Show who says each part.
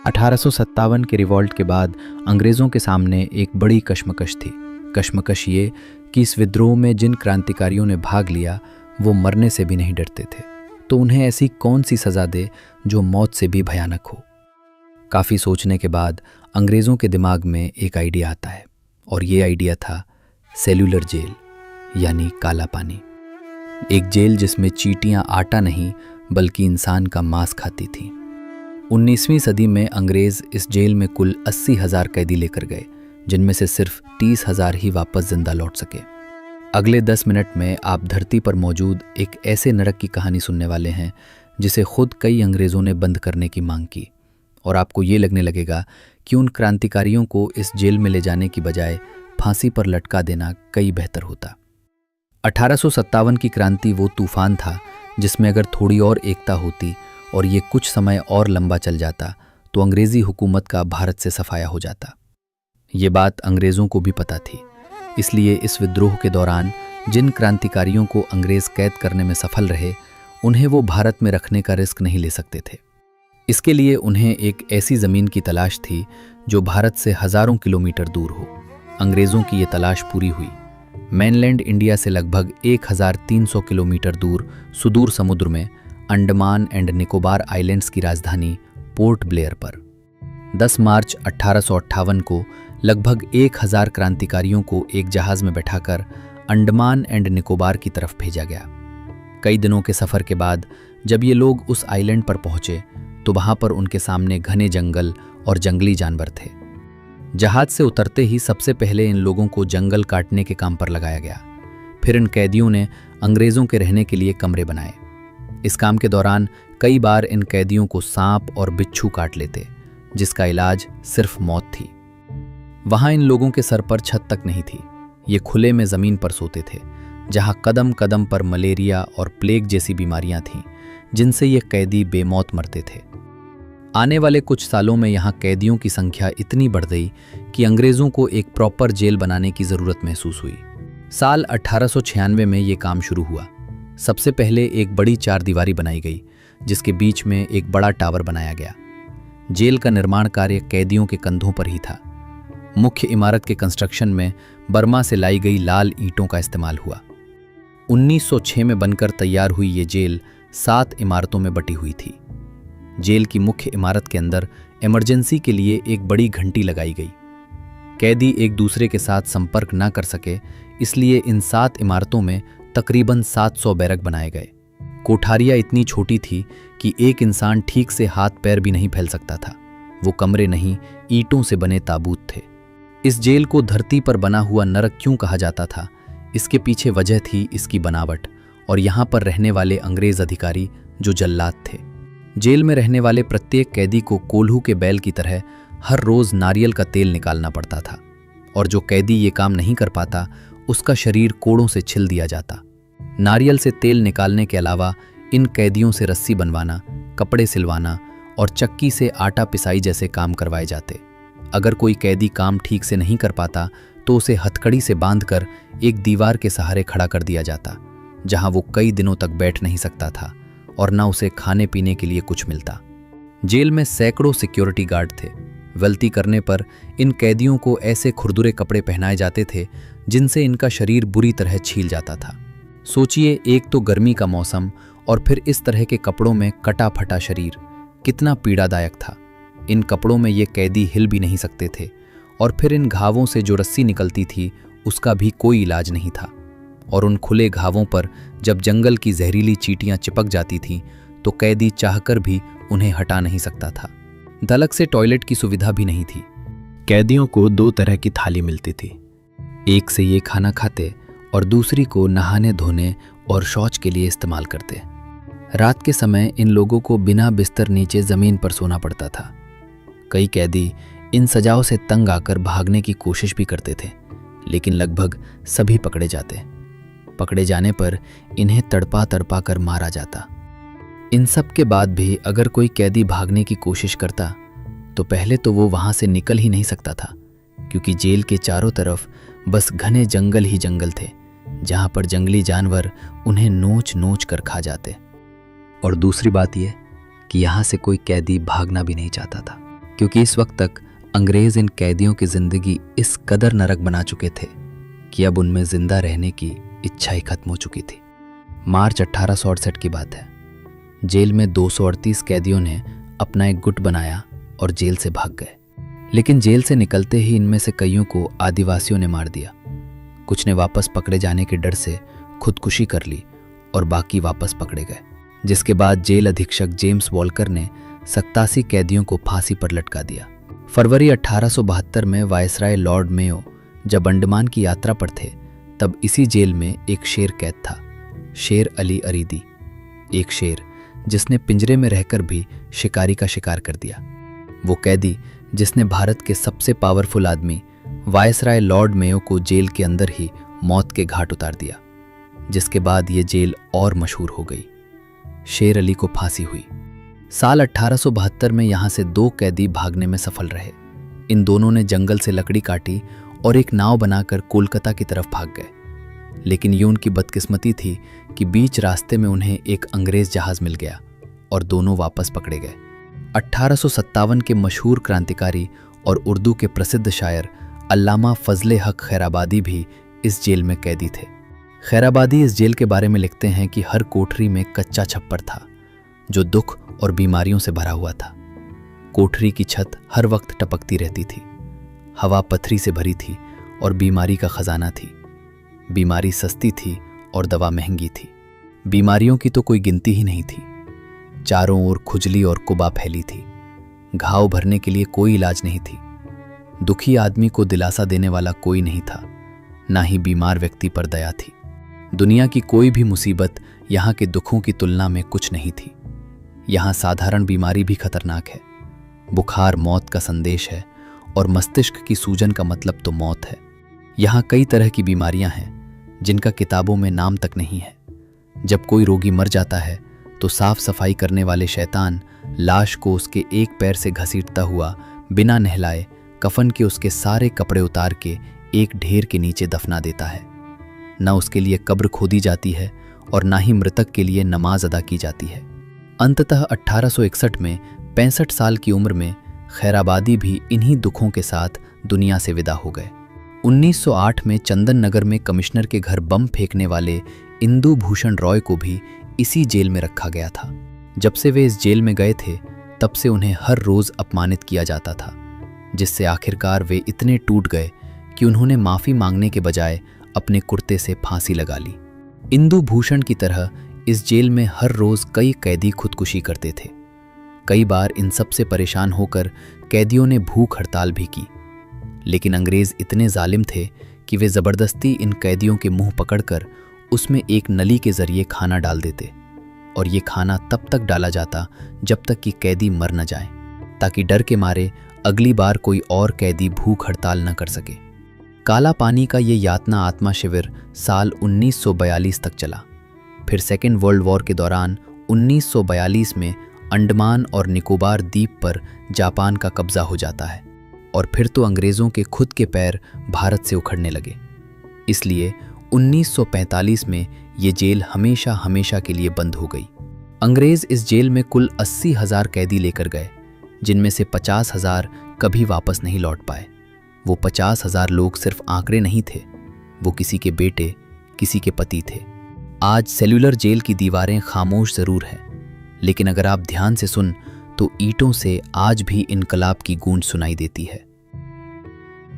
Speaker 1: 1857 के रिवॉल्ट के बाद अंग्रेज़ों के सामने एक बड़ी कश्मकश थी। कश्मकश ये कि इस विद्रोह में जिन क्रांतिकारियों ने भाग लिया वो मरने से भी नहीं डरते थे, तो उन्हें ऐसी कौन सी सज़ा दे जो मौत से भी भयानक हो। काफ़ी सोचने के बाद अंग्रेज़ों के दिमाग में एक आइडिया आता है, और ये आइडिया था सेल्यूलर जेल, यानी काला पानी। एक जेल जिसमें चींटियाँ आटा नहीं बल्कि इंसान का मांस खाती थीं। 19वीं सदी में अंग्रेज़ इस जेल में कुल 80,000 कैदी लेकर गए, जिनमें से सिर्फ 30,000 ही वापस जिंदा लौट सके। अगले 10 मिनट में आप धरती पर मौजूद एक ऐसे नरक की कहानी सुनने वाले हैं जिसे खुद कई अंग्रेज़ों ने बंद करने की मांग की, और आपको ये लगने लगेगा कि उन क्रांतिकारियों को इस जेल में ले जाने की बजाय फांसी पर लटका देना कई बेहतर होता। 1857 की क्रांति वो तूफान था जिसमें अगर थोड़ी और एकता होती और ये कुछ समय और लंबा चल जाता तो अंग्रेज़ी हुकूमत का भारत से सफाया हो जाता। ये बात अंग्रेज़ों को भी पता थी, इसलिए इस विद्रोह के दौरान जिन क्रांतिकारियों को अंग्रेज़ कैद करने में सफल रहे, उन्हें वो भारत में रखने का रिस्क नहीं ले सकते थे। इसके लिए उन्हें एक ऐसी ज़मीन की तलाश थी जो भारत से हज़ारों किलोमीटर दूर हो। अंग्रेज़ों की ये तलाश पूरी हुई। मेनलैंड इंडिया से लगभग 1300 किलोमीटर दूर सुदूर समुद्र में अंडमान एंड निकोबार आइलैंड्स की राजधानी पोर्ट ब्लेयर पर 10 मार्च 1858 को लगभग 1000 क्रांतिकारियों को एक जहाज में बैठाकर अंडमान एंड निकोबार की तरफ भेजा गया। कई दिनों के सफ़र के बाद जब ये लोग उस आइलैंड पर पहुंचे तो वहां पर उनके सामने घने जंगल और जंगली जानवर थे। जहाज से उतरते ही सबसे पहले इन लोगों को जंगल काटने के काम पर लगाया गया। फिर इन कैदियों ने अंग्रेज़ों के रहने के लिए कमरे बनाए। इस काम के दौरान कई बार इन कैदियों को सांप और बिच्छू काट लेते, जिसका इलाज सिर्फ मौत थी। वहां इन लोगों के सर पर छत तक नहीं थी। ये खुले में ज़मीन पर सोते थे, जहां कदम कदम पर मलेरिया और प्लेग जैसी बीमारियां थीं, जिनसे ये कैदी बेमौत मरते थे। आने वाले कुछ सालों में यहाँ कैदियों की संख्या इतनी बढ़ गई कि अंग्रेज़ों को एक प्रॉपर जेल बनाने की ज़रूरत महसूस हुई। साल 1896 में ये काम शुरू हुआ। सबसे पहले एक बड़ी 4 दीवारी बनाई गई, जिसके बीच में एक बड़ा टावर बनाया गया। जेल का निर्माण कार्य कैदियों के कंधों पर ही था। मुख्य इमारत के कंस्ट्रक्शन में बर्मा से लाई गई लाल ईंटों का इस्तेमाल हुआ। 1906 में बनकर तैयार हुई ये जेल 7 इमारतों में बटी हुई थी। जेल की मुख्य इमारत के अंदर इमरजेंसी के लिए एक बड़ी घंटी लगाई गई। कैदी एक दूसरे के साथ संपर्क ना कर सके, इसलिए इन 7 इमारतों में तकरीबन 700 बैरक बनाए गए। कोठारियां इतनी छोटी थी कि एक इंसान ठीक से हाथ पैर भी नहीं फैल सकता था। वो कमरे नहीं, ईंटों से बने ताबूत थे। इस जेल को धरती पर बना हुआ नरक क्यों कहा जाता था, इसके पीछे वजह थी इसकी बनावट और यहाँ पर रहने वाले अंग्रेज अधिकारी जो जल्लाद थे। जेल में रहने वाले प्रत्येक कैदी को कोल्हू के बैल की तरह हर रोज नारियल का तेल निकालना पड़ता था, और जो कैदी ये काम नहीं कर पाता उसका शरीर कोड़ों से छिल दिया जाता। नारियल से तेल निकालने के अलावा इन कैदियों से रस्सी बनवाना, कपड़े सिलवाना और चक्की से आटा पिसाई जैसे काम करवाए जाते। अगर कोई कैदी काम ठीक से नहीं कर पाता तो उसे हथकड़ी से बांधकर एक दीवार के सहारे खड़ा कर दिया जाता, जहां वो कई दिनों तक बैठ नहीं सकता था और न उसे खाने पीने के लिए कुछ मिलता। जेल में सैकड़ों सिक्योरिटी गार्ड थे। गलती करने पर इन कैदियों को ऐसे खुरदुरे कपड़े पहनाए जाते थे जिनसे इनका शरीर बुरी तरह छील जाता था। सोचिए, एक तो गर्मी का मौसम और फिर इस तरह के कपड़ों में कटा फटा शरीर, कितना पीड़ादायक था। इन कपड़ों में ये कैदी हिल भी नहीं सकते थे, और फिर इन घावों से जो रस्सी निकलती थी उसका भी कोई इलाज नहीं था। और उन खुले घावों पर जब जंगल की जहरीली चींटियां चिपक जाती थीं तो कैदी चाहकर भी उन्हें हटा नहीं सकता था। दलक से टॉयलेट की सुविधा भी नहीं थी। कैदियों को 2 तरह की थाली मिलती थी, एक से ये खाना खाते और दूसरी को नहाने धोने और शौच के लिए इस्तेमाल करते। रात के समय इन लोगों को बिना बिस्तर नीचे ज़मीन पर सोना पड़ता था। कई कैदी इन सजाओं से तंग आकर भागने की कोशिश भी करते थे, लेकिन लगभग सभी पकड़े जाते। पकड़े जाने पर इन्हें तड़पा तड़पा कर मारा जाता। इन सब के बाद भी अगर कोई कैदी भागने की कोशिश करता तो पहले तो वो वहां से निकल ही नहीं सकता था, क्योंकि जेल के चारों तरफ बस घने जंगल ही जंगल थे, जहां पर जंगली जानवर उन्हें नोच नोच कर खा जाते। और दूसरी बात यह कि यहाँ से कोई कैदी भागना भी नहीं चाहता था। क्योंकि इस वक्त तक अंग्रेज इन कैदियों की जिंदगी इस कदर नरक बना चुके थे कि अब उनमें जिंदा रहने की इच्छा ही खत्म हो चुकी थी। मार्च 1868 की बात है। जेल में 238 कैदियों ने अपना एक गुट बनाया और जेल से भाग गए। लेकिन जेल से निकलते ही इनमें से कईयों को आदिवासियों ने मार दिया। कुछ ने वापस पकड़े जाने के डर से खुदकुशी कर ली और बाकी वापस पकड़े गए, जिसके बाद जेल अधीक्षक जेम्स वॉलकर ने 87 कैदियों को फांसी पर लटका दिया। फरवरी 1872 में वायसराय लॉर्ड मेयो जब अंडमान की यात्रा पर थे, तब इसी जेल में एक शेर कैद था, शेर अली अरीदी। एक शेर जिसने पिंजरे में रहकर भी शिकारी का शिकार कर दिया। वो कैदी जिसने भारत के सबसे पावरफुल आदमी वायसराय लॉर्ड मेयो को जेल के अंदर ही मौत के घाट उतार दिया, जिसके बाद ये जेल और मशहूर हो गई। शेर अली को फांसी हुई। साल 1872 में यहां से 2 कैदी भागने में सफल रहे। इन दोनों ने जंगल से लकड़ी काटी और एक नाव बनाकर कोलकाता की तरफ भाग गए। लेकिन ये उनकी बदकिस्मती थी कि बीच रास्ते में उन्हें एक अंग्रेज जहाज मिल गया और दोनों वापस पकड़े गए। 1857 के मशहूर क्रांतिकारी और उर्दू के प्रसिद्ध शायर अल्लामा फजले हक खैराबादी भी इस जेल में कैदी थे। खैराबादी इस जेल के बारे में लिखते हैं कि हर कोठरी में कच्चा छप्पर था जो दुख और बीमारियों से भरा हुआ था। कोठरी की छत हर वक्त टपकती रहती थी, हवा पथरी से भरी थी और बीमारी का खजाना थी। बीमारी सस्ती थी और दवा महंगी थी। बीमारियों की तो कोई गिनती ही नहीं थी। चारों ओर खुजली और कुबा फैली थी। घाव भरने के लिए कोई इलाज नहीं थी। दुखी आदमी को दिलासा देने वाला कोई नहीं था, ना ही बीमार व्यक्ति पर दया थी। दुनिया की कोई भी मुसीबत यहाँ के दुखों की तुलना में कुछ नहीं थी। यहाँ साधारण बीमारी भी खतरनाक है। बुखार मौत का संदेश है और मस्तिष्क की सूजन का मतलब तो मौत है। यहाँ कई तरह की बीमारियां हैं जिनका किताबों में नाम तक नहीं है। जब कोई रोगी मर जाता है तो साफ सफाई करने वाले शैतान लाश को उसके एक पैर से घसीटता हुआ बिना नहलाए कफन के उसके सारे कपड़े उतार के एक ढेर के नीचे दफना देता है। न उसके लिए कब्र खोदी जाती है और ना ही मृतक के लिए नमाज अदा की जाती है। अंततः 1861 में 65 साल की उम्र में खैराबादी भी इन्हीं दुखों के साथ दुनिया से विदा हो गए। 1908 में चंदन नगर में कमिश्नर के घर बम फेंकने वाले इंदु भूषण रॉय को भी इसी जेल में रखा गया था। जब से वे इस जेल में गए थे तब से उन्हें हर रोज अपमानित किया जाता था, जिससे आखिरकार वे इतने टूट गए कि उन्होंने माफी मांगने के बजाय अपने कुर्ते से फांसी लगा ली। इंदु भूषण की तरह इस जेल में हर रोज कई कैदी खुदकुशी करते थे। कई बार इन सब से परेशान होकर कैदियों ने भूख हड़ताल भी की, लेकिन अंग्रेज इतने जालिम थे कि वे जबरदस्ती इन कैदियों के मुंह पकड़कर उसमें एक नली के जरिए खाना डाल देते, और ये खाना तब तक डाला जाता जब तक कि कैदी मर न जाए, ताकि डर के मारे अगली बार कोई और कैदी भूख हड़ताल न कर सके। काला पानी का ये यातना आत्मा शिविर साल 1942 तक चला। फिर सेकेंड वर्ल्ड वॉर के दौरान 1942 में अंडमान और निकोबार द्वीप पर जापान का कब्जा हो जाता है, और फिर तो अंग्रेज़ों के खुद के पैर भारत से उखड़ने लगे। इसलिए 1945 में ये जेल हमेशा हमेशा के लिए बंद हो गई। अंग्रेज़ इस जेल में कुल 80,000 कैदी लेकर गए, जिनमें से 50,000 कभी वापस नहीं लौट पाए। वो 50,000 लोग सिर्फ आंकड़े नहीं थे, वो किसी के बेटे, किसी के पति थे। आज सेल्यूलर जेल की दीवारें खामोश ज़रूर हैं, लेकिन अगर आप ध्यान से सुन तो ईंटों से आज भी इनकलाब की गूंज सुनाई देती है।